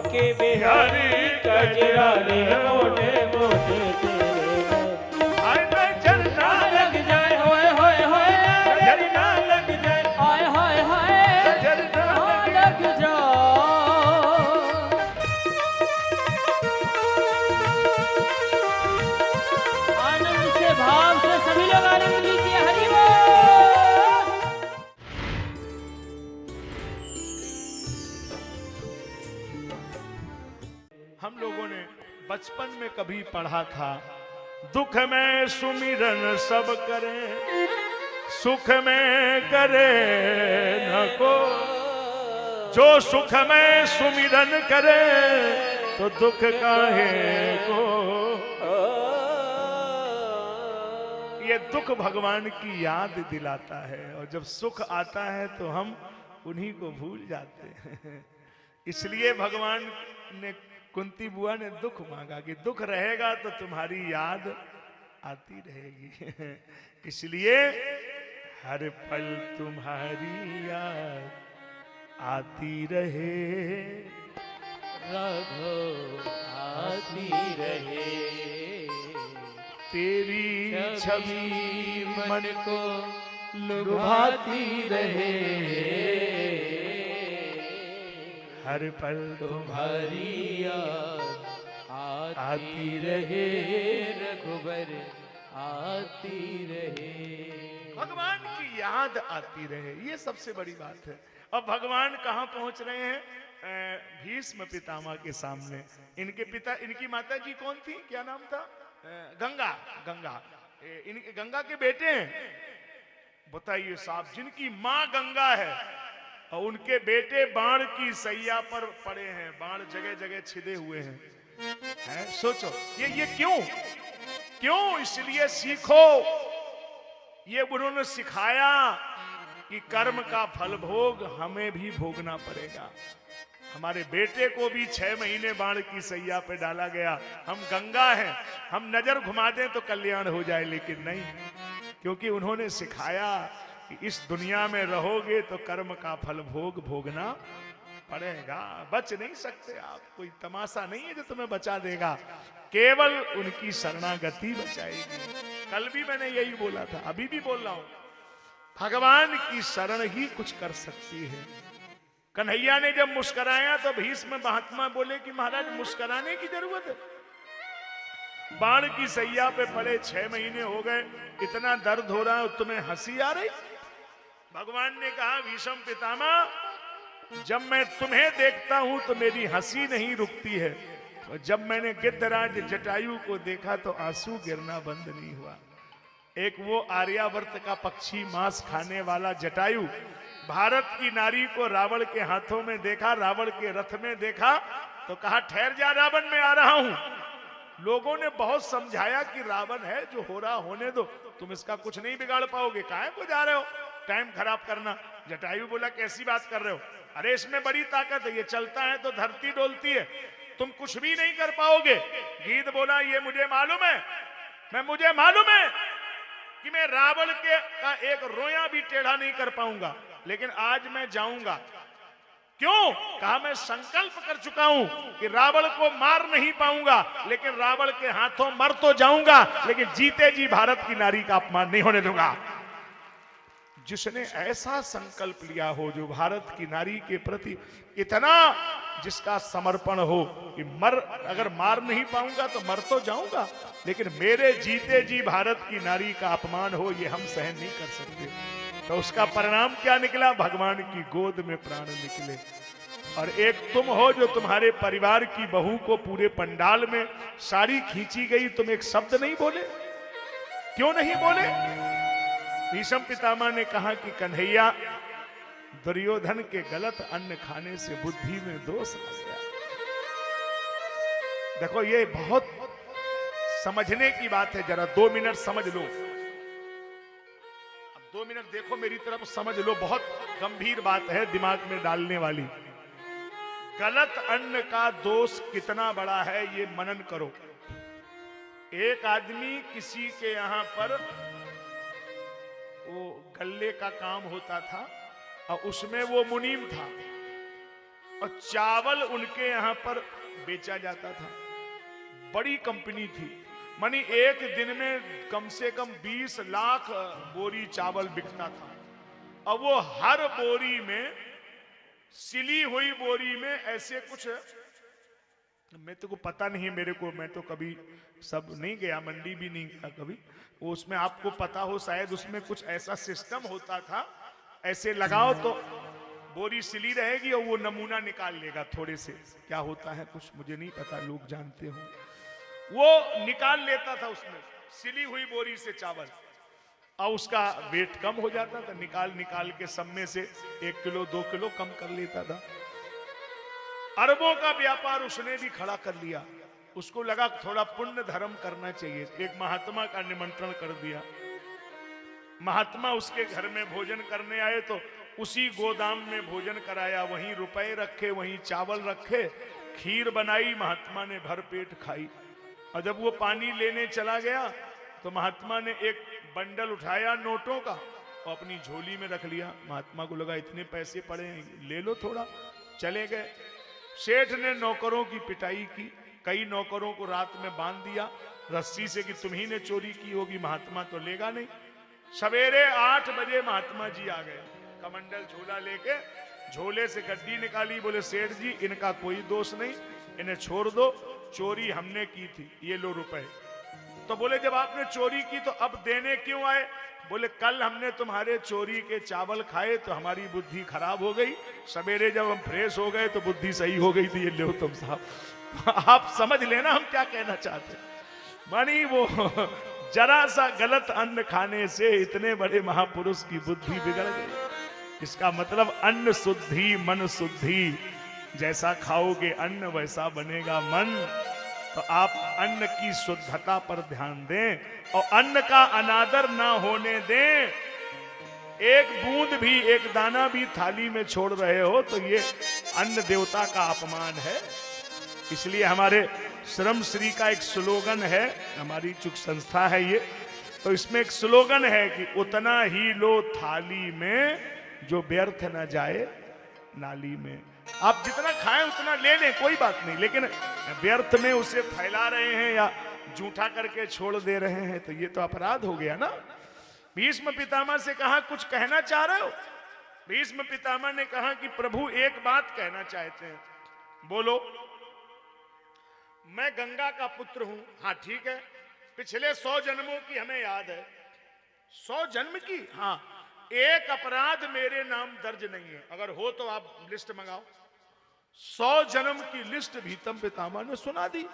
बाके बिहारी कजरारे मोटे मोटे तेरे नजर ना लग जाए, होए होए होए नजर ना लग जाए, हाय हाय हाय नजर ना लग जाए। आनंद से भाव से सभी लोग आनंद लीजिए। हरि बोल। हम लोगों ने बचपन में कभी पढ़ा था, दुख में सुमिरन सब करे, सुख में करे न को। जो सुख में सुमिरन करे तो दुख काहे को। ये दुख भगवान की याद दिलाता है, और जब सुख आता है तो हम उन्हीं को भूल जाते हैं। इसलिए भगवान ने, कुंती बुआ ने दुख मांगा कि दुख रहेगा तो तुम्हारी याद आती रहेगी। इसलिए हर पल तुम्हारी याद आती रहे, रघु आती रहे, तेरी छवि मन को लुभाती रहे। हर पल तुम्हारी याद आती रहे, रघुबर आती रहे। भगवान की याद आती रहे, ये सबसे बड़ी बात है। अब भगवान कहाँ पहुंच रहे हैं? भीष्म पितामह के सामने। इनके पिता, इनकी माता जी कौन थी, क्या नाम था? गंगा। गंगा गंगा के बेटे हैं। बताइए साहब, जिनकी माँ गंगा है और उनके बेटे बाण की सैया पर पड़े हैं, बाण जगह जगह छिदे हुए हैं। सोचो ये क्यों क्यों? इसलिए सीखो, ये उन्होंने सिखाया कि कर्म का फल भोग हमें भी भोगना पड़ेगा। हमारे बेटे को भी 6 महीने बाण की सैया पे डाला गया। हम गंगा हैं, हम नजर घुमा दें तो कल्याण हो जाए, लेकिन नहीं, क्योंकि उन्होंने सिखाया कि इस दुनिया में रहोगे तो कर्म का फल भोग भोगना पड़ेगा। बच नहीं सकते आप, कोई तमाशा नहीं है जो तुम्हें बचा देगा, केवल उनकी शरणागति बचाएगी। कल भी मैंने यही बोला था, अभी भी बोल रहा हूं, भगवान की शरण ही कुछ कर सकती है। कन्हैया ने जब मुस्कुराया तो भीष्म महात्मा बोले कि महाराज मुस्कुराने की जरूरत है, बाण की सैया पे पड़े 6 महीने हो गए, इतना दर्द हो रहा है, तुम्हें हंसी आ रही? भगवान ने कहा, भीष्म पितामह, जब मैं तुम्हें देखता हूं तो मेरी हंसी नहीं रुकती है, और जब मैंने गिद्धराज जटायु को देखा तो आंसू गिरना बंद नहीं हुआ। एक वो आर्यावर्त का पक्षी, मांस खाने वाला जटायु, भारत की नारी को रावण के हाथों में देखा, रावण के रथ में देखा तो कहा, ठहर जा रावण, मैं आ रहा हूं। लोगों ने बहुत समझाया कि रावण है, जो हो रहा होने दो, तुम इसका कुछ नहीं बिगाड़ पाओगे, काहे को जा रहे हो टाइम खराब करना। जटायु बोला, कैसी बात कर रहे हो? अरे इसमें बड़ी ताकत है, ये चलता है तो धरती डोलती है, तुम कुछ भी नहीं कर पाओगे। गीध बोला, ये मुझे मालूम है, मुझे मालूम है कि मैं रावण के का एक रोया भी टेढ़ा नहीं कर पाऊंगा, लेकिन आज मैं जाऊंगा। क्यों? कहा, मैं संकल्प कर चुका हूं कि रावण को मार नहीं पाऊंगा, लेकिन रावण के हाथों मर तो जाऊंगा, लेकिन जीते जी भारत की नारी का अपमान नहीं होने दूंगा। जिसने ऐसा संकल्प लिया हो, जो भारत की नारी के प्रति इतना जिसका समर्पण हो कि अगर मार नहीं पाऊंगा तो मर तो जाऊंगा, लेकिन मेरे जीते जी भारत की नारी का अपमान हो, ये हम सहन नहीं कर सकते। तो उसका परिणाम क्या निकला? भगवान की गोद में प्राण निकले। और एक तुम हो जो तुम्हारे परिवार की बहू को पूरे पंडाल में साड़ी खींची गई, तुम एक शब्द नहीं बोले, क्यों नहीं बोले? भीष्म पितामह ने कहा कि कन्हैया, दुर्योधन के गलत अन्न खाने से बुद्धि में दोष आ गया। देखो, ये बहुत समझने की बात है, जरा 2 मिनट समझ लो। 2 मिनट देखो मेरी तरफ, समझ लो, बहुत गंभीर बात है, दिमाग में डालने वाली। गलत अन्न का दोष कितना बड़ा है, ये मनन करो। एक आदमी किसी के यहां पर वो गल्ले का काम होता था और उसमें वो मुनीम था। और चावल उनके यहां पर बेचा जाता था। बड़ी कंपनी थी, मानी एक दिन में कम से कम 20 लाख बोरी चावल बिकता था। अब वो हर बोरी में, सिली हुई बोरी में ऐसे कुछ, मैं तो को पता नहीं मेरे को, मैं तो कभी सब नहीं गया, मंडी भी नहीं गया कभी, वो उसमें आपको पता हो शायद, उसमें कुछ ऐसा सिस्टम होता था, ऐसे लगाओ तो बोरी सिली रहेगी और वो नमूना निकाल लेगा थोड़े से, क्या होता है कुछ मुझे नहीं पता, लोग जानते हो, वो निकाल लेता था उसमें सिली हुई बोरी से चावल, और उसका वेट कम हो जाता था, निकाल निकाल के सब में से 1 किलो 2 किलो कम कर लेता था। अरबों का व्यापार उसने भी खड़ा कर लिया, उसको लगा थोड़ा पुण्य धर्म करना चाहिए, एक महात्मा का निमंत्रण कर दिया। महात्मा उसके घर में भोजन करने आए तो उसी गोदाम में भोजन कराया, वहीं रुपए रखे, वहीं चावल रखे, खीर बनाई, महात्मा ने भर पेट खाई। और जब वो पानी लेने चला गया तो महात्मा ने एक बंडल उठाया नोटों का और अपनी झोली में रख लिया। महात्मा को लगा इतने पैसे पड़े हैं, ले लो थोड़ा, चले गए। सेठ ने नौकरों की पिटाई की, कई नौकरों को रात में बांध दिया रस्सी से कि तुम्ही ने चोरी की होगी, महात्मा तो लेगा नहीं। सवेरे 8 बजे महात्मा जी आ गए, कमंडल झोला लेके, झोले से गड्डी निकाली, बोले सेठ जी इनका कोई दोष नहीं, इन्हें छोड़ दो, चोरी हमने की थी, ये लो रुपए। तो बोले जब आपने चोरी की तो अब देने क्यों आए? बोले कल हमने तुम्हारे चोरी के चावल खाए तो हमारी बुद्धि खराब हो गई, सवेरे जब हम फ्रेश हो गए तो बुद्धि सही हो गई थी, ये लो तुम साहब। आप समझ लेना हम क्या कहना चाहते हैं। मानी वो जरा सा गलत अन्न खाने से इतने बड़े महापुरुष की बुद्धि बिगड़ गई। इसका मतलब अन्न शुद्धि मन शुद्धि, जैसा खाओगे अन्न वैसा बनेगा मन। तो आप अन्न की शुद्धता पर ध्यान दें और अन्न का अनादर ना होने दें। एक बूंद भी, एक दाना भी थाली में छोड़ रहे हो तो ये अन्न देवता का अपमान है। इसलिए हमारे श्रम श्री का एक स्लोगन है, हमारी चुक संस्था है ये, तो इसमें एक स्लोगन है कि उतना ही लो थाली में जो व्यर्थ न जाए नाली में। आप जितना खाएं उतना ले लें, कोई बात नहीं, लेकिन व्यर्थ में उसे फैला रहे हैं या जूठा करके छोड़ दे रहे हैं तो ये तो अपराध हो गया ना। भीष्म पितामह से कहा कुछ कहना चाह रहे हो? भीष्म पितामह ने कहा कि प्रभु एक बात कहना चाहते हैं। बोलो। मैं गंगा का पुत्र हूं। हाँ ठीक है, पिछले 100 जन्मों की हमें याद है। 100 जन्म की? हाँ, एक अपराध मेरे नाम दर्ज नहीं है, अगर हो तो आप लिस्ट मंगाओ। 100 जन्म की लिस्ट भीष्म पितामह ने सुना दी,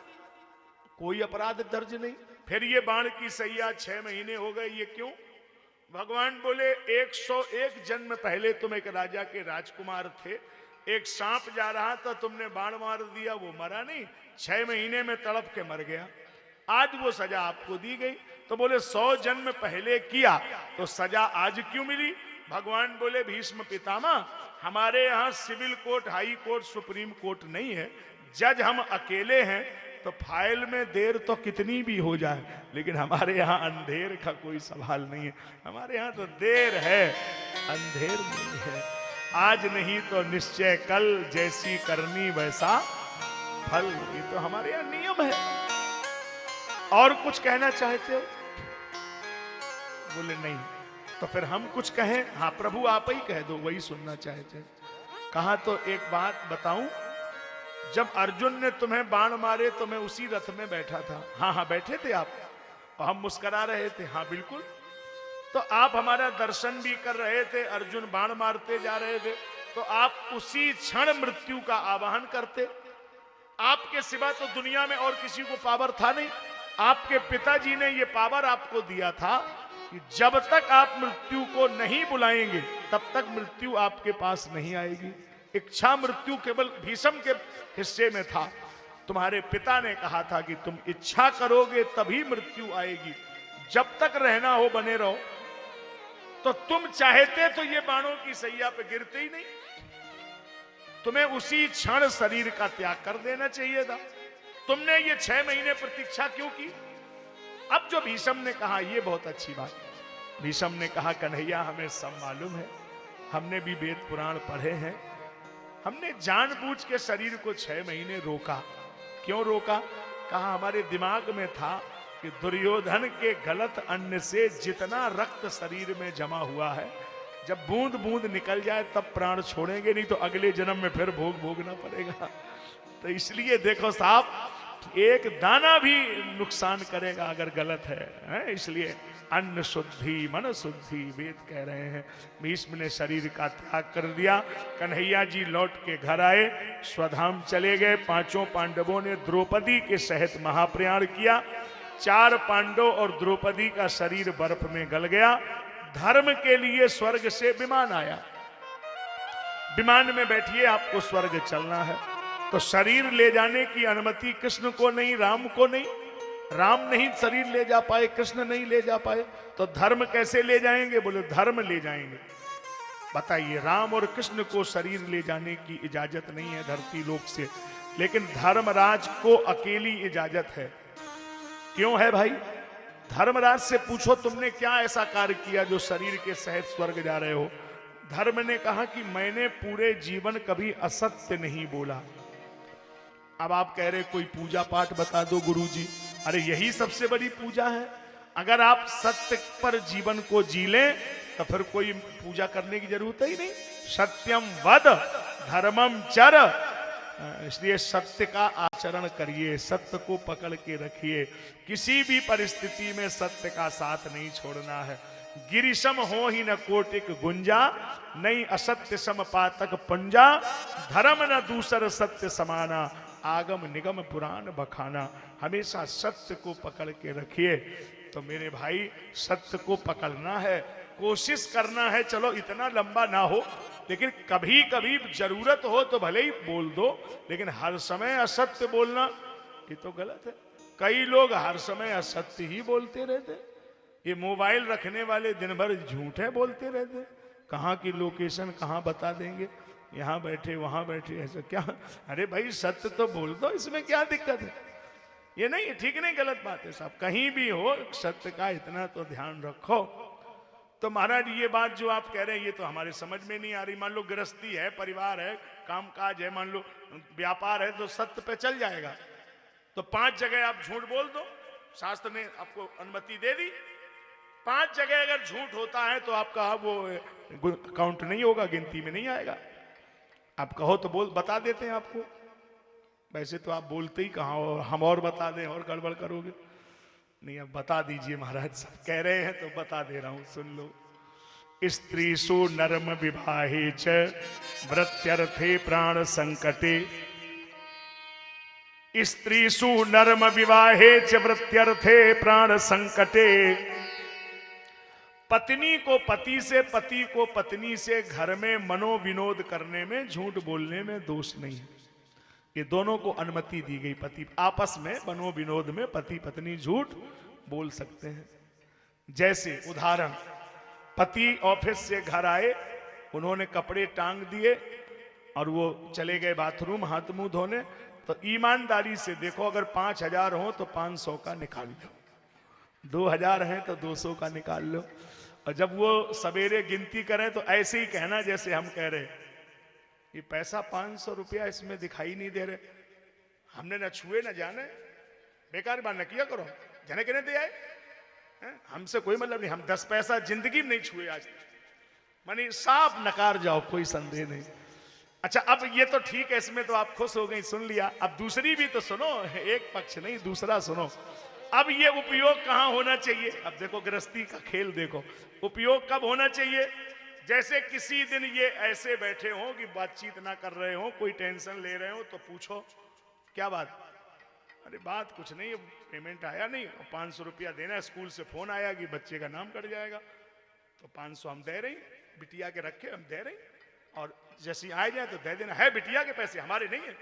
कोई अपराध दर्ज नहीं। फिर ये बाण की सैया 6 महीने हो गए, ये क्यों? भगवान बोले 101 जन्म पहले तुम एक राजा के राजकुमार थे, एक सांप जा रहा था, तुमने बाण मार दिया, वो मरा नहीं, 6 महीने में तड़प के मर गया, आज वो सजा आपको दी गई। तो बोले 100 जन्म पहले किया तो सजा आज क्यों मिली? भगवान बोले भीष्म पितामह, हमारे यहाँ civil court, high court, supreme court नहीं है, जज हम अकेले हैं, तो फाइल में देर तो कितनी भी हो जाए, लेकिन हमारे यहाँ अंधेर का कोई सवाल नहीं है। हमारे यहाँ तो देर है, अंधेर नहीं है। आज नहीं तो निश्चय कल, जैसी करनी वैसा फल, ये तो हमारे यहाँ नियम है। और कुछ कहना चाहते हो? बोले नहीं। तो फिर हम कुछ कहें? हाँ प्रभु आप ही कह दो, वही सुनना चाहते हैं। कहा तो एक बात बताऊं, जब अर्जुन ने तुम्हें बाण मारे तो मैं उसी रथ में बैठा था। हाँ हाँ बैठे थे आप, और हम मुस्कुरा रहे थे। हाँ बिल्कुल। तो आप हमारा दर्शन भी कर रहे थे, अर्जुन बाण मारते जा रहे थे, तो आप उसी क्षण मृत्यु का आवाहन करते। आपके सिवा तो दुनिया में और किसी को पावर था नहीं। आपके पिताजी ने ये पावर आपको दिया था कि जब तक आप मृत्यु को नहीं बुलाएंगे तब तक मृत्यु आपके पास नहीं आएगी। इच्छा मृत्यु केवल भीष्म के हिस्से में था। तुम्हारे पिता ने कहा था कि तुम इच्छा करोगे तभी मृत्यु आएगी, जब तक रहना हो बने रहो। तो तुम चाहते तो ये बाणों की सैया पे गिरते ही नहीं, तुम्हें उसी क्षण शरीर का त्याग कर देना चाहिए था। तुमने ये 6 महीने प्रतीक्षा क्यों की? अब जो भीष्म ने कहा ये बहुत अच्छी बात। भीष्म ने कहा कन्हैया हमें सब मालूम है, हमने भी वेद पुराण पढ़े हैं, हमने जानबूझ के शरीर को 6 महीने रोका। क्यों रोका? कहा हमारे दिमाग में था कि दुर्योधन के गलत अन्न से जितना रक्त शरीर में जमा हुआ है, जब बूंद बूंद निकल जाए तब प्राण छोड़ेंगे, नहीं तो अगले जन्म में फिर भोग भोगना पड़ेगा। तो इसलिए देखो साहब, एक दाना भी नुकसान करेगा अगर गलत है? इसलिए अन्न शुद्धि मन शुद्धि वेद कह रहे हैं। भीष्म ने शरीर का त्याग कर दिया। कन्हैया जी लौट के घर आए, स्वधाम चले गए। 5 पांडवों ने द्रौपदी के सहित महाप्रयाण किया। 4 पांडव और द्रौपदी का शरीर बर्फ में गल गया। धर्म के लिए स्वर्ग से विमान आया। विमान में बैठिए, आपको स्वर्ग चलना है। तो शरीर ले जाने की अनुमति कृष्ण को नहीं, राम को नहीं। राम नहीं शरीर ले जा पाए, कृष्ण नहीं ले जा पाए, तो धर्म कैसे ले जाएंगे? बोले धर्म ले जाएंगे। बताइए, राम और कृष्ण को शरीर ले जाने की इजाजत नहीं है धरती लोक से, लेकिन धर्मराज को अकेली इजाजत है। क्यों है भाई? धर्मराज से पूछो तुमने क्या ऐसा कार्य किया जो शरीर के सहित स्वर्ग जा रहे हो? धर्म ने कहा कि मैंने पूरे जीवन कभी असत्य नहीं बोला। अब आप कह रहे कोई पूजा पाठ बता दो गुरुजी। अरे यही सबसे बड़ी पूजा है। अगर आप सत्य पर जीवन को जी लें तो फिर कोई पूजा करने की जरूरत ही नहीं। सत्यम वद धर्मम चर, इसलिए सत्य का आचरण करिए, सत्य को पकड़ के रखिए। किसी भी परिस्थिति में सत्य का साथ नहीं छोड़ना है। गिरिशम हो ही न कोटिक गुंजा, नहीं असत्य सम पातक पंजा। धर्म न दूसर सत्य समाना, आगम निगम पुराण बखाना। हमेशा सत्य को पकड़ के रखिए। तो मेरे भाई, सत्य को पकड़ना है, कोशिश करना है। चलो इतना लंबा ना हो, लेकिन कभी कभी जरूरत हो तो भले ही बोल दो, लेकिन हर समय असत्य बोलना ये तो गलत है। कई लोग हर समय असत्य ही बोलते रहते। ये मोबाइल रखने वाले दिन भर झूठे बोलते रहते। कहाँ की लोकेशन कहाँ बता देंगे, यहाँ बैठे वहां बैठे, ऐसा क्या? अरे भाई सत्य तो बोल दो, इसमें क्या दिक्कत है? ये नहीं, ठीक नहीं, गलत बात है साहब। कहीं भी हो सत्य का इतना तो ध्यान रखो। तो महाराज ये बात जो आप कह रहे हैं ये तो हमारे समझ में नहीं आ रही। मान लो गृहस्थी है, परिवार है, कामकाज है, मान लो व्यापार है, तो सत्य पे चल जाएगा। तो 5 जगह आप झूठ बोल दो, शास्त्र ने आपको अनुमति दे दी। 5 जगह अगर झूठ होता है तो आपका वो काउंट नहीं होगा, गिनती में नहीं आएगा। आप कहो तो बोल बता देते हैं आपको। वैसे तो आप बोलते ही कहाँ हो, हम और बता दें और गड़बड़ करोगे। नहीं, अब बता दीजिए महाराज, सब कह रहे हैं तो बता दे रहा हूं, सुन लो। स्त्रीषु नर्म विवाहे च वृत्यर्थे प्राण संकटे। स्त्रीषु नर्म विवाहे च वृत्यर्थे प्राण संकटे। पत्नी को पति से, पति को पत्नी से घर में मनोविनोद करने में, झूठ बोलने में दोष नहीं है। ये दोनों को अनुमति दी गई। पति आपस में मनोविनोद में पति पत्नी झूठ बोल सकते हैं। जैसे उदाहरण, पति ऑफिस से घर आए, उन्होंने कपड़े टांग दिए और वो चले गए बाथरूम हाथ मुंह धोने। तो ईमानदारी से देखो, अगर 5000 हो तो 500 का निकाल लो, 2000 हैं तो 200 का निकाल लो। और जब वो सवेरे गिनती करें तो ऐसे ही कहना जैसे हम कह रहे, ये पैसा 500 रुपया इसमें दिखाई नहीं दे रहे, हमने न छुए न जाने, बेकार बात न किया करो, जाने के नहीं दे आए, हमसे कोई मतलब नहीं, हम 10 पैसा जिंदगी में नहीं छुए आज, मानी साफ नकार जाओ, कोई संदेह नहीं। अच्छा, अब ये तो ठीक है, इसमें तो आप खुश हो गई, सुन लिया। अब दूसरी भी तो सुनो, एक पक्ष नहीं दूसरा सुनो। अब ये उपयोग कहाँ होना चाहिए? अब देखो गृहस्थी का खेल देखो, उपयोग कब होना चाहिए? जैसे किसी दिन ये ऐसे बैठे हो कि बातचीत ना कर रहे हो, कोई टेंशन ले रहे हो, तो पूछो क्या बात? अरे बात कुछ नहीं, पेमेंट आया नहीं, 500 रुपया देना, स्कूल से फोन आया कि बच्चे का नाम कट जाएगा, तो 500 हम दे रही, बिटिया के रखे हम दे रही, और जैसे आ जाए तो दे देना। है बिटिया के पैसे, हमारे नहीं है,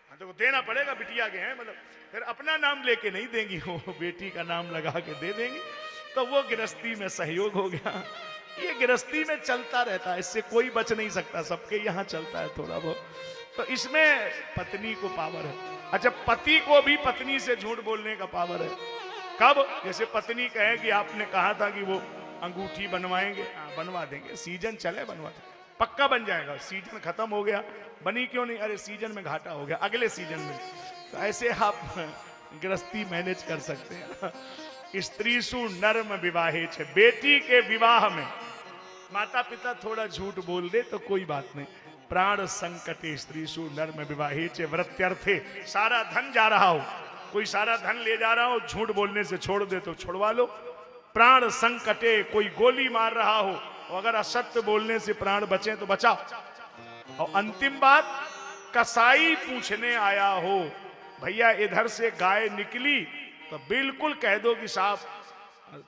हाँ तो देना पड़ेगा, बिटिया के हैं, मतलब फिर अपना नाम लेके नहीं देंगी, वो बेटी का नाम लगा के दे देंगी। तो वो गृहस्थी में सहयोग हो गया। ये गृहस्थी में चलता रहता है, इससे कोई बच नहीं सकता, सबके यहाँ चलता है थोड़ा बहुत। तो इसमें पत्नी को पावर है। अच्छा, पति को भी पत्नी से झूठ बोलने का पावर है। कब? जैसे पत्नी कहे कि आपने कहा था कि वो अंगूठी बनवाएंगे, बनवा देंगे, सीजन चले बनवा देंगे, पक्का बन जाएगा। सीजन खत्म हो गया, बनी क्यों नहीं, अरे सीजन में घाटा हो गया, अगले सीजन में। तो ऐसे आप गृहस्थी मैनेज कर सकते हैं। स्त्रीसु नर्म विवाहे छे, बेटी के विवाह में माता पिता थोड़ा झूठ बोल दे तो कोई बात नहीं। प्राण संकटे स्त्रीसु नर्म विवाहे छे, व्रत्यर्थे, सारा धन जा रहा हो, कोई सारा धन ले जा रहा हो, झूठ बोलने से छोड़ दे तो छोड़वा लो। प्राण संकटे, कोई गोली मार रहा हो, अगर असत्य बोलने से प्राण बचे तो बचाओ। और अंतिम बात, कसाई पूछने आया हो, भैया इधर से गाय निकली, तो बिल्कुल कह दो कि साहब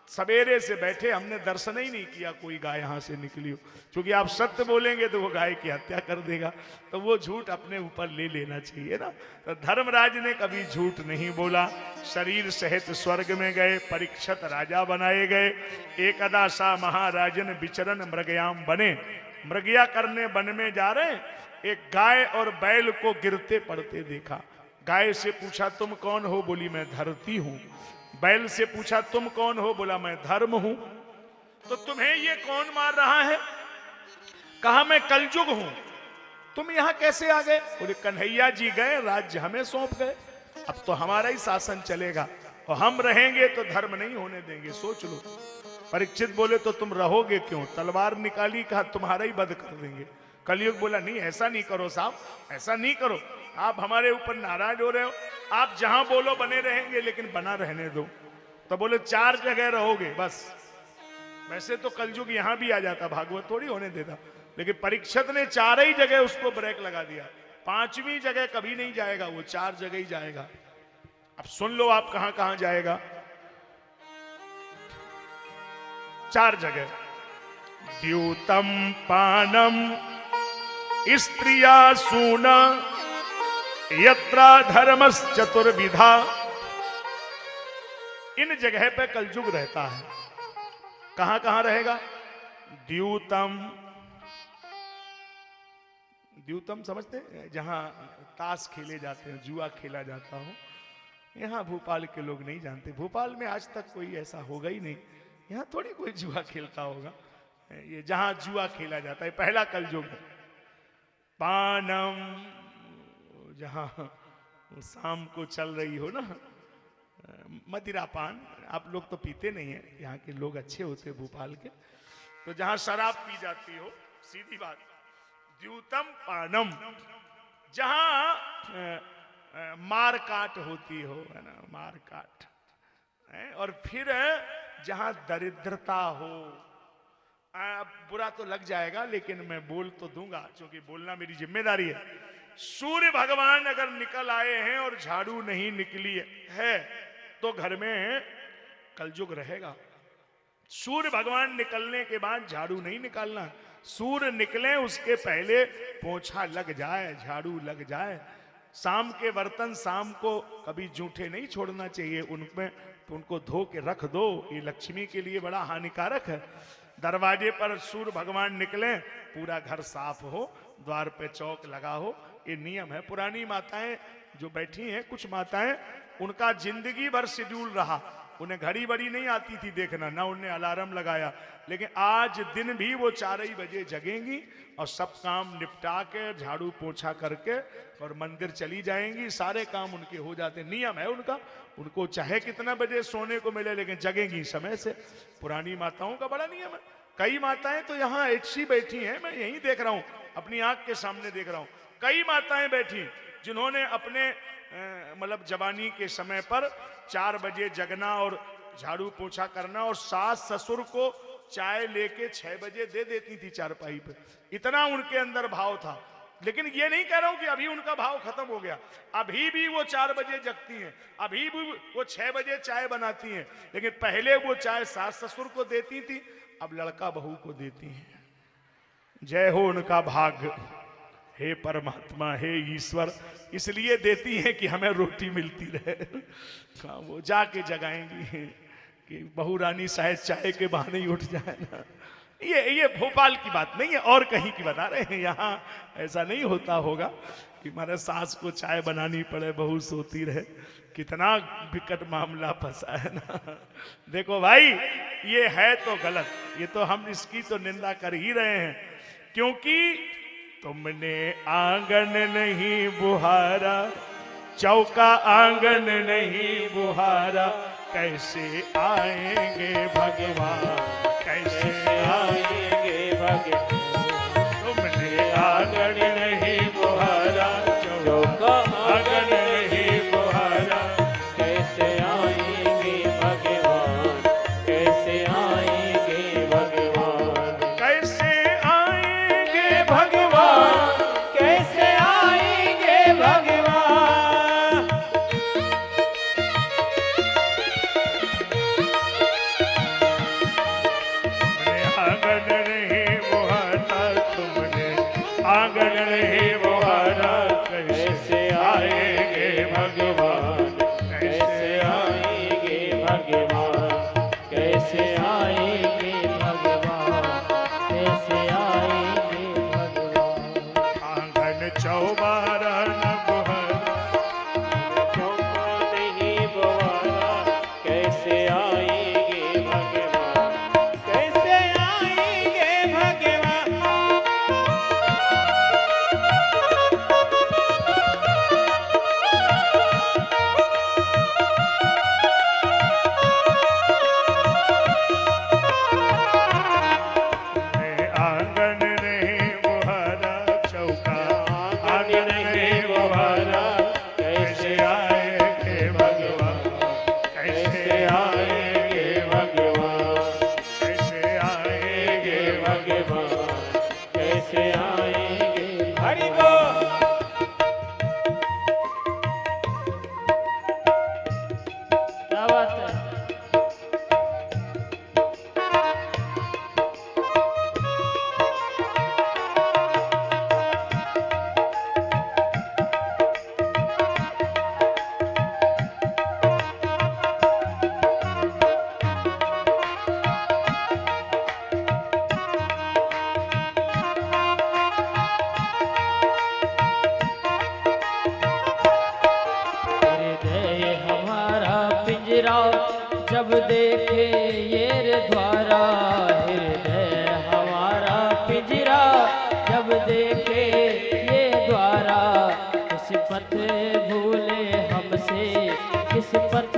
सवेरे से बैठे हमने दर्शन ही नहीं किया कोई गाय यहां से निकली हो, क्योंकि आप सत्य बोलेंगे तो वो गाय की हत्या कर देगा, तो वो झूठ अपने ऊपर ले लेना चाहिए ना। तो धर्मराज ने कभी झूठ नहीं बोला, शरीर सहित स्वर्ग में गए, परीक्षित राजा बनाए गए। एकदा सा महाराजन विचरण मृगयाम बने, मृगया करने वन में जा रहे, एक गाय और बैल को गिरते पड़ते देखा। गाय से पूछा तुम कौन हो, बोली मैं धरती हूं। बैल से पूछा तुम कौन हो, बोला मैं धर्म हूं। तो तुम्हें ये कौन मार रहा है, कहा मैं कलयुग हूं। तुम यहां कैसे आ गए, बोले कन्हैया जी गए, राज्य हमें सौंप गए, अब तो हमारा ही शासन चलेगा और हम रहेंगे तो धर्म नहीं होने देंगे, सोच लो। परीक्षित बोले तो तुम रहोगे क्यों, तलवार निकाली, कहा तुम्हारा ही वध कर देंगे। कलयुग बोला नहीं ऐसा नहीं करो साहब, ऐसा नहीं करो, आप हमारे ऊपर नाराज हो रहे हो, आप जहां बोलो बने रहेंगे, लेकिन बना रहने दो। तो बोले 4 जगह रहोगे बस। वैसे तो कलयुग यहां भी आ जाता, भागवत थोड़ी होने देता, लेकिन परीक्षित ने 4 ही जगह उसको ब्रेक लगा दिया, 5वीं जगह कभी नहीं जाएगा, वो 4 जगह ही जाएगा। अब सुन लो आप कहां कहां जाएगा। 4 जगह, द्यूतम पानम स्त्रिया सूना यत्रा धर्मस चतुर्विधा। इन जगह पे कलयुग रहता है। कहां कहां रहेगा, द्यूतम, द्यूतम समझते हैं, जहां ताश खेले जाते हैं, जुआ खेला जाता हो। यहां भोपाल के लोग नहीं जानते, भोपाल में आज तक कोई ऐसा होगा ही नहीं, यहां थोड़ी कोई जुआ खेलता होगा। ये जहां जुआ खेला जाता है, पहला कलयुग है। पानम, जहां शाम को चल रही हो ना मदिरा पान, आप लोग तो पीते नहीं है, यहाँ के लोग अच्छे होते भोपाल के, तो जहां शराब पी जाती हो, सीधी बात। द्यूतम पानम, जहां मार काट होती हो, है ना, मार काट। और फिर जहां दरिद्रता हो, बुरा तो लग जाएगा लेकिन मैं बोल तो दूंगा, क्योंकि बोलना मेरी जिम्मेदारी है। सूर्य भगवान अगर निकल आए हैं और झाड़ू नहीं निकली है तो घर में कलयुग रहेगा। सूर्य भगवान निकलने के बाद झाड़ू नहीं निकालना, सूर्य निकले उसके पहले पोछा लग जाए, झाड़ू लग जाए। शाम के बर्तन शाम को कभी जूठे नहीं छोड़ना चाहिए, उनमें तो उनको धो के रख दो, ये लक्ष्मी के लिए बड़ा हानिकारक है। दरवाजे पर सूर्य भगवान निकले, पूरा घर साफ हो, द्वार पे चौक लगा हो, ये नियम है। पुरानी माताएं जो बैठी हैं, कुछ माताएं, उनका जिंदगी भर शेड्यूल रहा, उन्हें घड़ी बड़ी नहीं आती थी देखना, ना उन्हें अलार्म लगाया, लेकिन आज दिन भी वो 4 ही बजे जगेंगी और सब काम निपटा के झाड़ू पोछा करके और मंदिर चली जाएंगी, सारे काम उनके हो जाते। नियम है उनका, उनको चाहे कितना बजे सोने को मिले लेकिन जगेंगी समय से। पुरानी माताओं का बड़ा नियम है। कई माताएं तो यहाँ ऐसी बैठी हैं, मैं यही देख रहा हूँ, अपनी आंख के सामने देख रहा हूँ, कई माताएं बैठी जिन्होंने अपने मतलब जवानी के समय पर 4 बजे जगना और झाड़ू पोछा करना, और सास ससुर को चाय लेके 6 बजे दे देती थी चारपाई पे, इतना उनके अंदर भाव था। लेकिन ये नहीं कह रहा हूं कि अभी उनका भाव खत्म हो गया, अभी भी वो 4 बजे जगती हैं, अभी भी वो 6 बजे चाय बनाती हैं, लेकिन पहले वो चाय सास ससुर को देती थी, अब लड़का बहू को देती हैं। जय हो उनका भाग्य, हे परमात्मा, हे ईश्वर, इसलिए देती हैं कि हमें रोटी मिलती रहे। वो जाके जगाएंगी कि बहू रानी शायद चाय के बहाने ही उठ जाए ना। ये भोपाल की बात नहीं है, और कहीं की बता रहे हैं। यहाँ ऐसा नहीं होता होगा कि हमारे सास को चाय बनानी पड़े, बहू सोती रहे। कितना विकट मामला फंसा है ना। देखो भाई, ये है तो गलत, ये तो हम इसकी तो निंदा कर ही रहे हैं, क्योंकि तुमने आंगन नहीं बुहारा, चौका आंगन नहीं बुहारा, कैसे आएंगे भगवान, कैसे आएंगे भगवान। तुमने आंगन नहीं बुहारा, चौका आंगन नहीं बुहारा, कैसे आएंगे भगवान, कैसे आएंगे भगवान, कैसे आएंगे भगवान, कैसे आएंगे भगवान। तुमने आंगन नहीं बुहारा, कैसे आएंगे भगवान, कैसे आएंगे भगवान, कैसे आएंगे भगवान, कैसे आएंगे भगवान। आंगन चौबारा न बुहारा, चौका नहीं बुहारा, कैसे आएंगे भगवान, कैसे आएंगे भगवान। आंगन नहीं बुहारा, चौका आंगन नहीं बुहारा, कैसे आएंगे भगवान, कैसे आएंगे भगवान, कैसे आएंगे भगवान। कैसे आएंगे। हरि बोल। क्या बात है। हृदय हमारा पिंजरा जब देखे ये रे द्वारा, हृदय हमारा पिंजरा जब देखे ये द्वारा, किस पथ भूले हमसे, किस पथ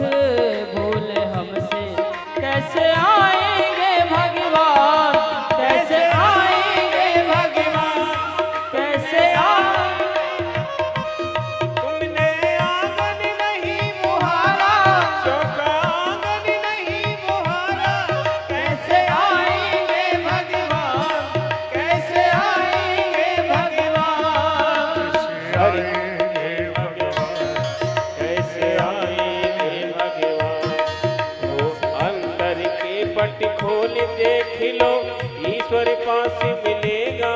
भूले हमसे, कैसे आएंगे भगवान, कैसे आएंगे भगवान, कैसे आएंगे। तुमने आंगन नहीं बुहारा, चौका आंगन नहीं बुहारा, कैसे आएंगे भगवान, कैसे आएंगे भगवान। आएंगे भगवान, कैसे आएंगे भगवान। वो अंतर के पट खोल देख लो, ईश्वर पास मिलेगा।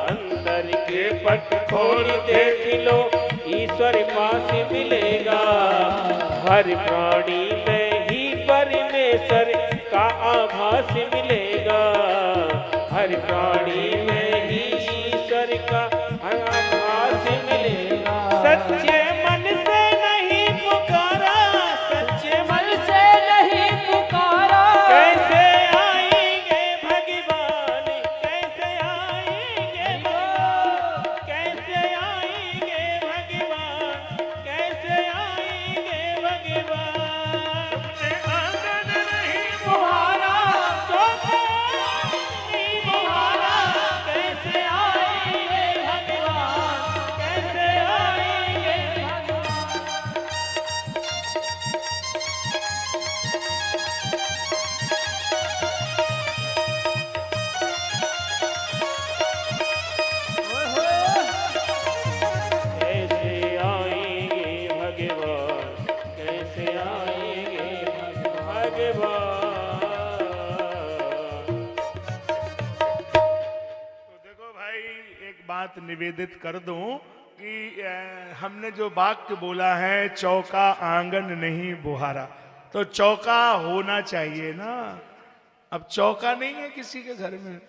अंतर के पट खोल देख लो, ईश्वर पास मिलेगा। हर प्राणी में ही परमेश्वर का आभास मिलेगा। हर प्राणी में ही ईश्वर का आभास मिलेगा। सच्चे मन से नहीं पुकारा, सच्चे मन से नहीं पुकारा, कैसे आएंगे भगवान, कैसे आएंगे भगवान, कैसे आएंगे भगवान, कैसे आएंगे भगवान। तुमने आंगन नहीं बुहारा, चौका नहीं बुहारा, कैसे आएंगे भगवान, कैसे आएंगे भगवान। कैसे आएंगे भगवान, कैसे आएंगे भगवान। तो देखो भाई, एक बात निवेदित कर दूं कि हमने जो वाक्य बोला है चौका आंगन नहीं बुहारा, तो चौका होना चाहिए ना। अब चौका नहीं है किसी के घर में,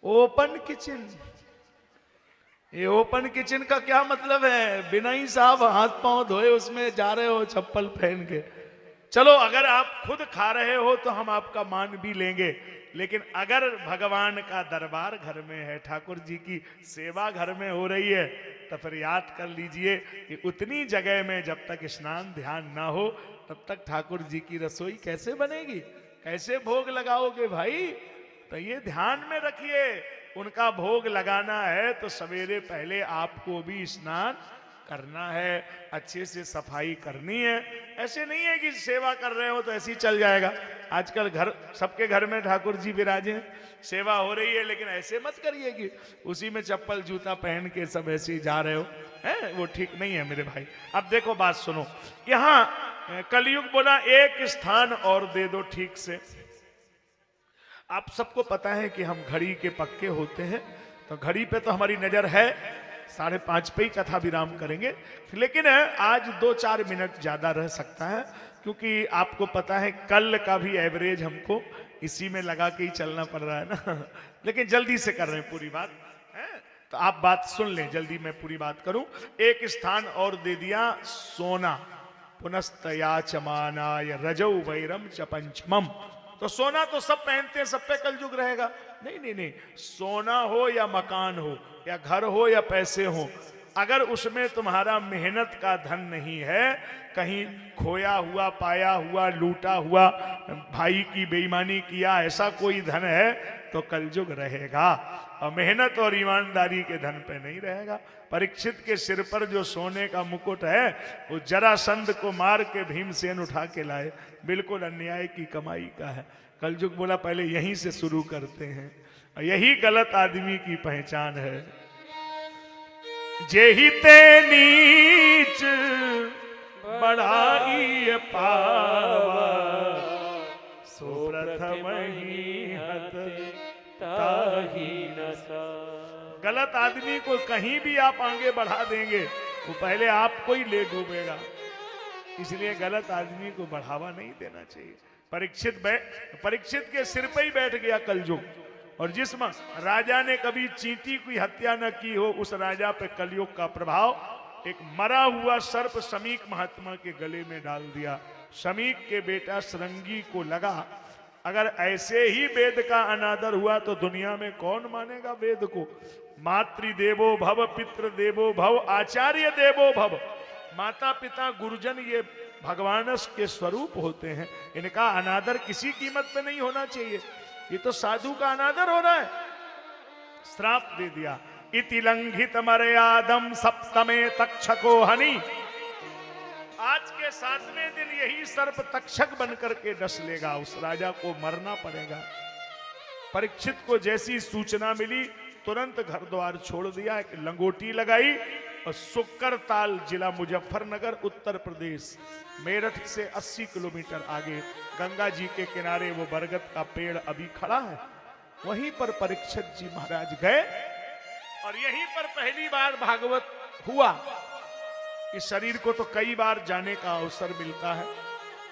ओपन किचन। ये ओपन किचन का क्या मतलब है? बिना ही साहब हाथ पांव धोए उसमें जा रहे हो चप्पल पहन के। चलो अगर आप खुद खा रहे हो तो हम आपका मान भी लेंगे, लेकिन अगर भगवान का दरबार घर में है, ठाकुर जी की सेवा घर में हो रही है, तो फिर याद कर लीजिए कि उतनी जगह में जब तक स्नान ध्यान ना हो तब तक ठाकुर जी की रसोई कैसे बनेगी, कैसे भोग लगाओगे भाई। तो ये ध्यान में रखिए, उनका भोग लगाना है तो सवेरे पहले आपको भी स्नान करना है, अच्छे से सफाई करनी है। ऐसे नहीं है कि सेवा कर रहे हो तो ऐसे ही चल जाएगा। आजकल घर सबके घर में ठाकुर जी विराजे हैं, सेवा हो रही है, लेकिन ऐसे मत करिए कि उसी में चप्पल जूता पहन के सब ऐसे ही जा रहे हो, है वो ठीक नहीं है मेरे भाई। अब देखो बात सुनो, यहाँ कलयुग बोला एक स्थान और दे दो ठीक से। आप सबको पता है कि हम घड़ी के पक्के होते हैं, तो घड़ी पे तो हमारी नजर है, 5:30 पे ही कथा विराम करेंगे, लेकिन आज 2-4 मिनट ज्यादा रह सकता है, क्योंकि आपको पता है कल का भी एवरेज हमको इसी में लगा के ही चलना पड़ रहा है ना। लेकिन जल्दी से कर रहे हैं पूरी बात है, तो आप बात सुन लें, जल्दी मैं पूरी बात करूं। एक स्थान और दे दिया सोना, पुनस्तया चमाना या रजौ वैरम च पंचमम। तो सोना तो सब पहनते हैं, सब पे कलयुग रहेगा। नहीं नहीं नहीं, सोना हो या मकान हो या घर हो या पैसे हो, अगर उसमें तुम्हारा मेहनत का धन नहीं है, कहीं खोया हुआ, पाया हुआ, लूटा हुआ, भाई की बेईमानी किया, ऐसा कोई धन है तो कलयुग रहेगा, और मेहनत और ईमानदारी के धन पे नहीं रहेगा। परीक्षित के सिर पर जो सोने का मुकुट है वो जरासंध को मार के भीमसेन उठा के लाए, बिल्कुल अन्याय की कमाई का है। कलयुग बोला पहले यहीं से शुरू करते हैं, और यही गलत आदमी की पहचान है। जेहि ते नीच बढ़ाई पावा, सो प्रथम ही हत ताहि न सा। गलत आदमी को कहीं भी आप आगे बढ़ा देंगे, वो पहले आपको ही ले डूबेगा, इसलिए गलत आदमी को बढ़ावा नहीं देना चाहिए। परीक्षित के सिर पे ही बैठ गया कलयुग, और जिस राजा ने कभी चींटी की हत्या न की हो, उस राजा पे कलयुग का प्रभाव एक मरा हुआ सर्प शमीक महात्मा के गले में डाल दिया। शमीक के बेटा श्रृंगी को लगा अगर ऐसे ही वेद का अनादर हुआ तो दुनिया में कौन मानेगा वेद को। मातृ देवो भव, पितृ देवो भव, आचार्य देवो भव। माता पिता गुरुजन ये भगवान के स्वरूप होते हैं, इनका अनादर किसी कीमत पे नहीं होना चाहिए। ये तो साधु का अनादर हो रहा है। श्राप दे दिया, इति लंघित मर्यादम सप्तमे तक्षको हनि। आज के 7वें दिन यही सर्प तक्षक बनकर के डस लेगा, उस राजा को मरना पड़ेगा। परीक्षित को जैसी सूचना मिली तुरंत घर द्वार छोड़ दिया, एक लंगोटी लगाई और सुक्करताल जिला मुजफ्फरनगर उत्तर प्रदेश, मेरठ से 80 किलोमीटर आगे गंगा जी के किनारे वो बरगद का पेड़ अभी खड़ा है, वहीं पर परीक्षित जी महाराज गए और यहीं पर पहली बार भागवत हुआ। इस शरीर को तो कई बार जाने का अवसर मिलता है,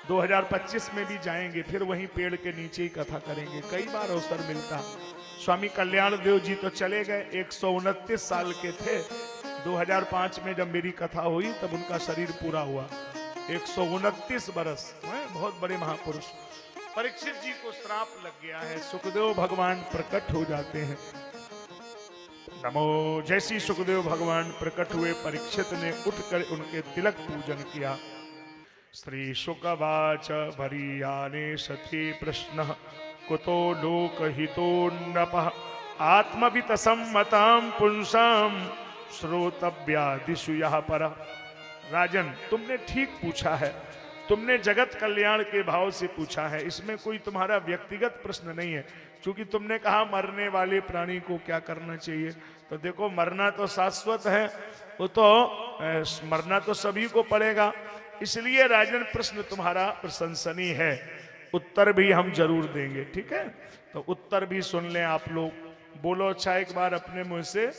2025 में भी जाएंगे, फिर वहीं पेड़ के नीचे ही कथा करेंगे, कई बार अवसर मिलता है। स्वामी कल्याण देव जी तो चले गए, 129 साल के थे। 2005 में जब मेरी कथा हुई तब उनका शरीर पूरा हुआ, 129 बरस, बहुत बड़े महापुरुष। परीक्षित जी को श्राप लग गया है, सुखदेव भगवान प्रकट हो जाते हैं। नमो, जैसी सुखदेव भगवान प्रकट हुए परीक्षित ने उठकर उनके तिलक पूजन किया। श्री शुकवाच भरीयाने सती प्रश्न कुतो लोकहितो नपः आत्मवित सम्मताम पुंसाम श्रोतव्यादिषु यः परः। राजन, तुमने ठीक पूछा है, तुमने जगत कल्याण के भाव से पूछा है, इसमें कोई तुम्हारा व्यक्तिगत प्रश्न नहीं है। क्योंकि तुमने कहा मरने वाले प्राणी को क्या करना चाहिए, तो देखो मरना तो शाश्वत है, वो तो मरना तो सभी को पड़ेगा। इसलिए राजन प्रश्न तुम्हारा प्रशंसनीय है, उत्तर भी हम जरूर देंगे, ठीक है। तो उत्तर भी सुन लें आप लोग, बोलो अच्छा एक बार अपने मुंह से,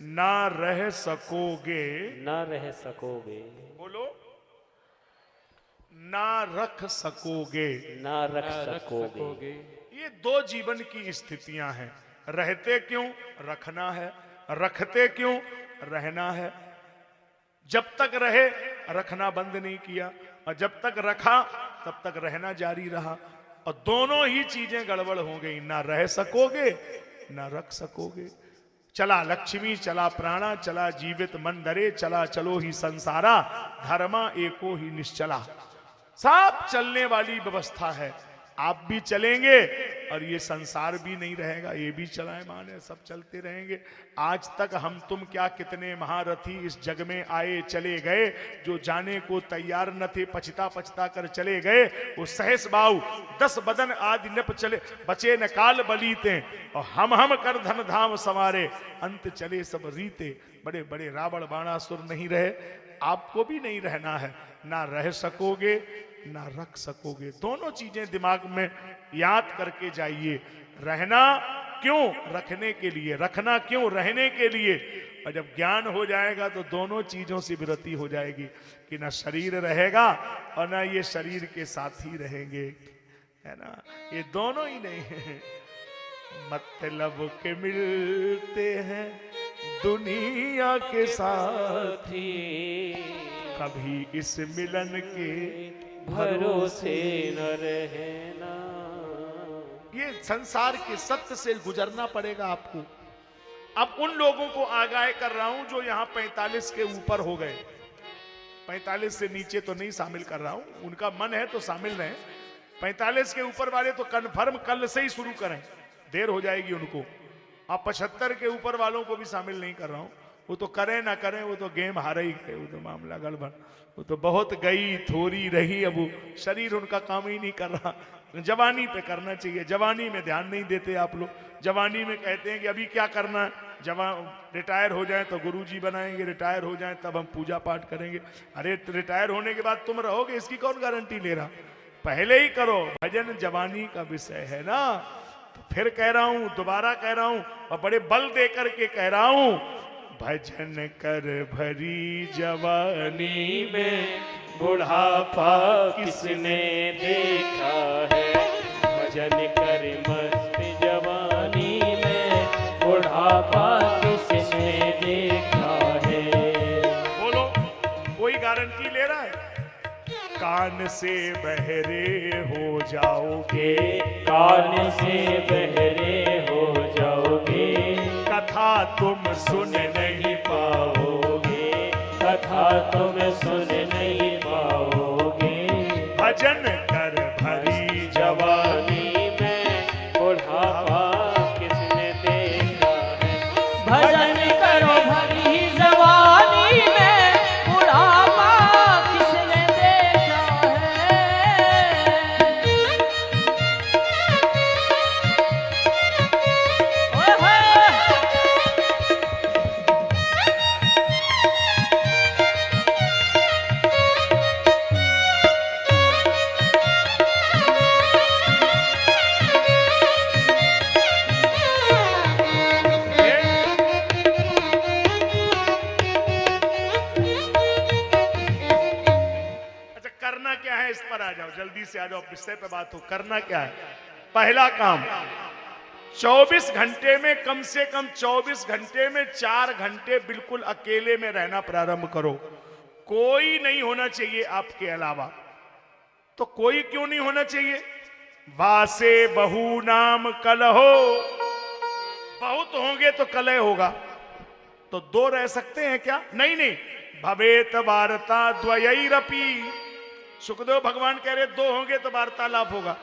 ना रह सकोगे, ना रह सकोगे, बोलो ना रख सकोगे, ना रख सकोगे। ये दो जीवन की स्थितियां हैं, रहते क्यों, रखना है, रखते क्यों, रहना है। जब तक रहे रखना बंद नहीं किया, और जब तक रखा तब तक रहना जारी रहा। और दोनों ही चीजें गड़बड़ हो गई, ना रह सकोगे ना रख सकोगे। चला लक्ष्मी, चला प्राणा, चला जीवित मन धरे, चला चलो ही संसारा, धर्मा एको ही निश्चला। सब चलने वाली व्यवस्था है, आप भी चलेंगे और ये संसार भी नहीं रहेगा, ये भी चलायमान है, सब चलते रहेंगे। आज तक हम तुम क्या कितने महारथी इस जग में आए चले गए, जो जाने को तैयार न थे पछता पछता कर चले गए। वो सहस बाऊ 10 बदन आदि नप चले, बचे न काल बलीते, और हम कर धन धाम संवारे, अंत चले सब रीते। बड़े बड़े रावण बाणासुर नहीं रहे, आपको भी नहीं रहना है, ना रह सकोगे ना रख सकोगे। दोनों चीजें दिमाग में याद करके जाइए। रहना क्यों? रखने के लिए। रखना क्यों? रहने के लिए। और जब ज्ञान हो जाएगा तो दोनों चीजों से विरति हो जाएगी कि ना शरीर रहेगा और ना ये शरीर के साथी रहेंगे, है ना। ये दोनों ही नहीं है। मतलब के मिलते हैं दुनिया के साथी, कभी इस मिलन के भरोसे न रहना। ये संसार के सत्य से गुजरना पड़ेगा आपको। अब उन लोगों को आगाह कर रहा हूं जो यहां 45 के ऊपर हो गए, 45 से नीचे तो नहीं शामिल कर रहा हूं, उनका मन है तो शामिल रहें। 45 के ऊपर वाले तो कन्फर्म कल से ही शुरू करें, देर हो जाएगी उनको। अब 75 के ऊपर वालों को भी शामिल नहीं कर रहा हूं, वो तो करें ना करें, वो तो गेम हार ही गए, वो तो मामला गड़बड़, वो तो बहुत गई थोड़ी रही, अब वो शरीर उनका काम ही नहीं कर रहा। जवानी पे करना चाहिए, जवानी में ध्यान नहीं देते आप लोग। जवानी में कहते हैं कि अभी क्या करना है, जवान रिटायर हो जाए तो गुरुजी बनाएंगे, रिटायर हो जाए तब हम पूजा पाठ करेंगे। अरे रिटायर होने के बाद तुम रहोगे, इसकी कौन गारंटी ले रहा? पहले ही करो, भजन जवानी का विषय है ना। तो फिर कह रहा हूं, दोबारा कह रहा हूं और बड़े बल दे करके कह रहा हूं, भजन कर भरी जवानी में बुढ़ापा किसने देखा है, भजन कर मस्त जवानी में बुढ़ापा किसने देखा है। बोलो, कोई गारंटी ले रहा है? कान से बहरे हो जाओगे, कान से बहरे हो जाओगे, कथा तुम सुन नहीं पाओगे, कथा तुम सुन नहीं पाओगे। भजन कर भरी जवानी में बुढ़ापा किसने देखा है, भजन करो भरी जवानी में बुढ़ापा किसने देखा है। ओए होए। अच्छा, करना क्या है, इस पर आ जाओ, जल्दी से आ जाओ, विषय पे बात हो। करना क्या है? पहला काम, 24 घंटे में कम से कम 24 घंटे में 4 घंटे बिल्कुल अकेले में रहना प्रारंभ करो। कोई नहीं होना चाहिए आपके अलावा। तो कोई क्यों नहीं होना चाहिए? वासे बहु नाम कलहो, बहुत होंगे तो कलह होगा। तो 2 रह सकते हैं क्या? नहीं नहीं, भवेत वार्ता द्वयैरपि। सुखदेव भगवान कह रहे 2 होंगे तो वार्तालाप होगा।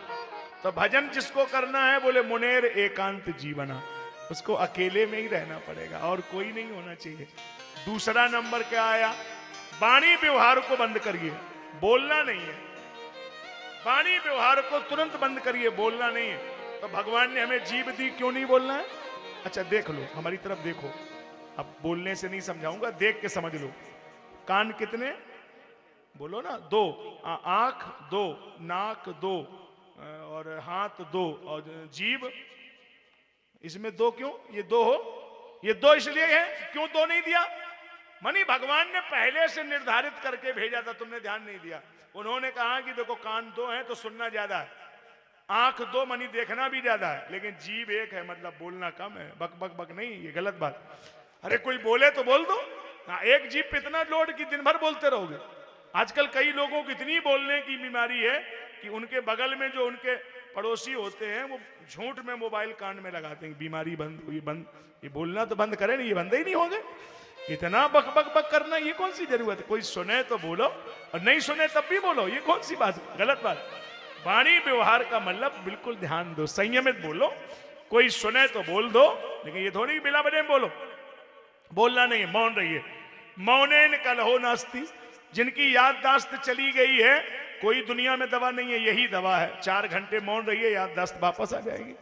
तो भजन जिसको करना है, बोले मुनेर एकांत जीवना, उसको अकेले में ही रहना पड़ेगा और कोई नहीं होना चाहिए। दूसरा नंबर क्या आया? वाणी व्यवहार को बंद करिए, बोलना नहीं है। वाणी व्यवहार को तुरंत बंद करिए, बोलना नहीं है। तो भगवान ने हमें जीभ दी, क्यों नहीं बोलना है? अच्छा देख लो, हमारी तरफ देखो। अब बोलने से नहीं समझाऊंगा, देख के समझ लो। कान कितने? बोलो ना, 2। आंख 2, नाक 2, और हाथ 2, और जीभ, इसमें 2 क्यों? ये 2 हो, ये 2 इसलिए है। क्यों 2 नहीं दिया? मनी भगवान ने पहले से निर्धारित करके भेजा था, तुमने ध्यान नहीं दिया। उन्होंने कहा कि देखो कान 2 है तो सुनना ज्यादा है, आंख 2 मनी देखना भी ज्यादा है, लेकिन जीभ 1 है मतलब बोलना कम है। बक बक बक नहीं, ये गलत बात। अरे कोई बोले तो बोल दो। एक जीभ पे इतना लोड कि दिन भर बोलते रहोगे। आजकल कई लोगों को इतनी बोलने की बीमारी है कि उनके बगल में जो उनके पड़ोसी होते हैं वो झूठ में मोबाइल कान में लगाते हैं, बीमारी बंद हुई, बंद, ये बोलना तो बंद करें, नहीं ये बंद ही नहीं होंगे, इतना बक बक बक करना ये कौन सी जरूरत है? कोई सुने तो बोलो और नहीं सुने तब भी बोलो, ये कौन सी बात है? गलत बात। वाणी व्यवहार का मतलब बिल्कुल ध्यान दो, संयमित बोलो, कोई सुने तो बोल दो, लेकिन ये थोड़ी बिना वजह बोलो, बोलना नहीं है, मौन रहिए। मौनेन कलहो नास्ति, जिनकी याददाश्त चली गई है, कोई दुनिया में दवा नहीं है, यही दवा है। 4 घंटे मौन रहिए, याददाश्त वापस आ जाएगी।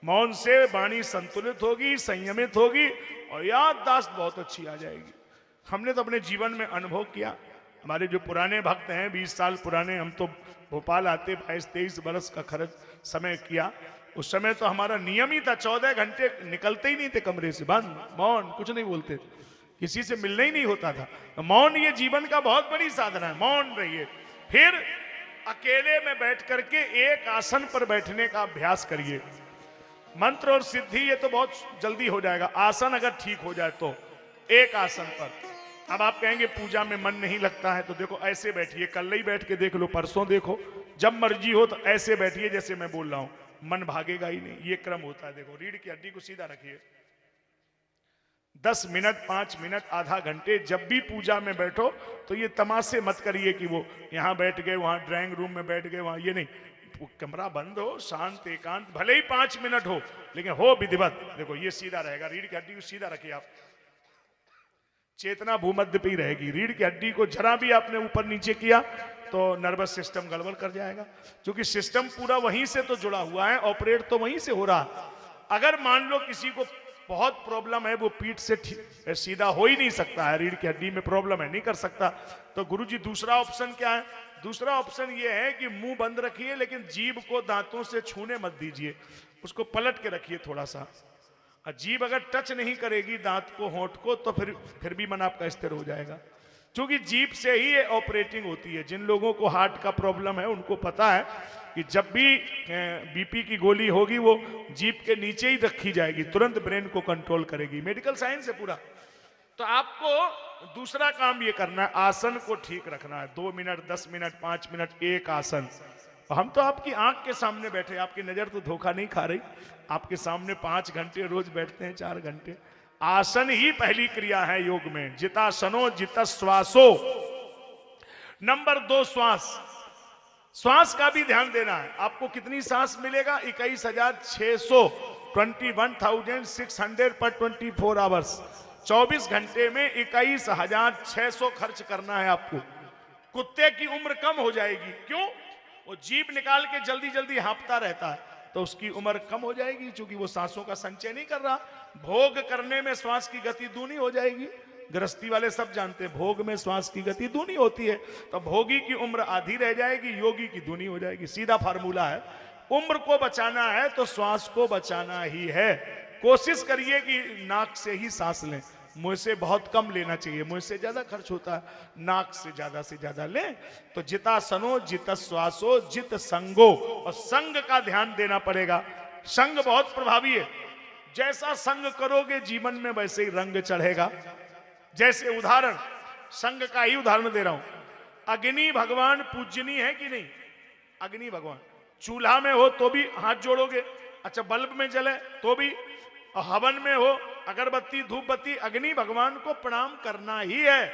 मौन से वाणी संतुलित होगी, संयमित होगी और याददाश्त बहुत अच्छी आ जाएगी। हमने तो अपने जीवन में अनुभव किया, हमारे जो पुराने भक्त हैं 20 साल पुराने, हम तो भोपाल आते 22-23 बरस का खर्च समय किया, उस समय तो हमारा नियम ही था 14 घंटे निकलते ही नहीं थे कमरे से, बंद, मौन, कुछ नहीं बोलते थे, किसी से मिलना ही नहीं होता था। तो मौन ये जीवन का बहुत बड़ी साधना है, मौन रहिए। फिर अकेले में बैठ करके एक आसन पर बैठने का अभ्यास करिए। मंत्र और सिद्धि ये तो बहुत जल्दी हो जाएगा, आसन अगर ठीक हो जाए तो एक आसन पर। अब आप कहेंगे पूजा में मन नहीं लगता है, तो देखो ऐसे बैठिए, कल ही बैठ के देख लो, परसों देखो, जब मर्जी हो तो ऐसे बैठिए जैसे मैं बोल रहा हूं, मन भागेगा ही नहीं, ये क्रम होता है। देखो रीढ़ की हड्डी को सीधा रखिए, 10 मिनट, 5 मिनट, आधा घंटे, जब भी पूजा में बैठो तो ये तमाशे मत करिए कि वो यहाँ बैठ गए, वहां ड्राइंग रूम में बैठ गए, वहां, ये नहीं, कमरा बंद हो, शांत एकांत, भले ही 5 मिनट हो लेकिन हो विधिवत। देखो ये सीधा रहेगा, रीढ़ की हड्डी को सीधा रखिए आप, चेतना भूमध्य पे ही रहेगी। रीढ़ की हड्डी को जरा भी आपने ऊपर नीचे किया तो नर्वस सिस्टम गड़बड़ कर जाएगा, क्योंकि सिस्टम पूरा वहीं से तो जुड़ा हुआ है, ऑपरेट तो वहीं से हो रहा। अगर मान लो किसी को बहुत प्रॉब्लम है, वो पीठ से सीधा हो ही नहीं सकता है, रीढ़ की हड्डी में प्रॉब्लम है, नहीं कर सकता, तो गुरुजी दूसरा ऑप्शन क्या है? दूसरा ऑप्शन ये है कि मुंह बंद रखिए लेकिन जीभ को दांतों से छूने मत दीजिए, उसको पलट के रखिए थोड़ा सा। जीभ अगर टच नहीं करेगी दांत को, होंठ को, तो फिर भी मन आपका स्थिर हो जाएगा, क्योंकि जीभ से ही ये ऑपरेटिंग होती है। जिन लोगों को हार्ट का प्रॉब्लम है उनको पता है कि जब भी बीपी की गोली होगी वो जीभ के नीचे ही रखी जाएगी, तुरंत ब्रेन को कंट्रोल करेगी, मेडिकल साइंस है पूरा। तो आपको दूसरा काम ये करना है, आसन को ठीक रखना है। 2 मिनट, 10 मिनट, 5 मिनट एक आसन। हम तो आपकी आंख के सामने बैठे, आपकी नजर तो धोखा नहीं खा रही, आपके सामने 5 घंटे रोज बैठते हैं, 4 घंटे। आसन ही पहली क्रिया है योग में, जितासनो जित श्वासो। नंबर 2 श्वास, श्वास का भी ध्यान देना है। आपको कितनी सांस मिलेगा? 21,600, 21,600 पर 24 आवर्स, 24 घंटे में 21,600 खर्च करना है आपको। कुत्ते की उम्र कम हो जाएगी, क्यों? वो जीभ निकाल के जल्दी जल्दी हाँफता रहता है, तो उसकी उम्र कम हो जाएगी, क्योंकि वो सांसों का संचय नहीं कर रहा। भोग करने में श्वास की गति दूनी हो जाएगी, गृहस्थी वाले सब जानते हैं, भोग में श्वास की गति दूनी होती है, तो भोगी की उम्र आधी रह जाएगी, योगी की दूनी हो जाएगी। सीधा फार्मूला है, उम्र को बचाना है तो श्वास को बचाना ही है। कोशिश करिए कि नाक से ही सांस लें, मुंह से बहुत कम लेना चाहिए, मुंह से ज्यादा खर्च होता है, नाक से ज्यादा लें। तो जितासनो जित श्वासो जित संगो, और संग का ध्यान देना पड़ेगा। संग बहुत प्रभावी है, जैसा संग करोगे जीवन में वैसे ही रंग चढ़ेगा। जैसे उदाहरण, संग का ही उदाहरण दे रहा हूं। अग्नि भगवान पूजनीय है कि नहीं? अग्नि भगवान चूल्हा में हो तो भी हाथ जोड़ोगे, अच्छा बल्ब में जले तो भी, और हवन में हो, अगरबत्ती धूप बत्ती, अग्नि भगवान को प्रणाम करना ही है।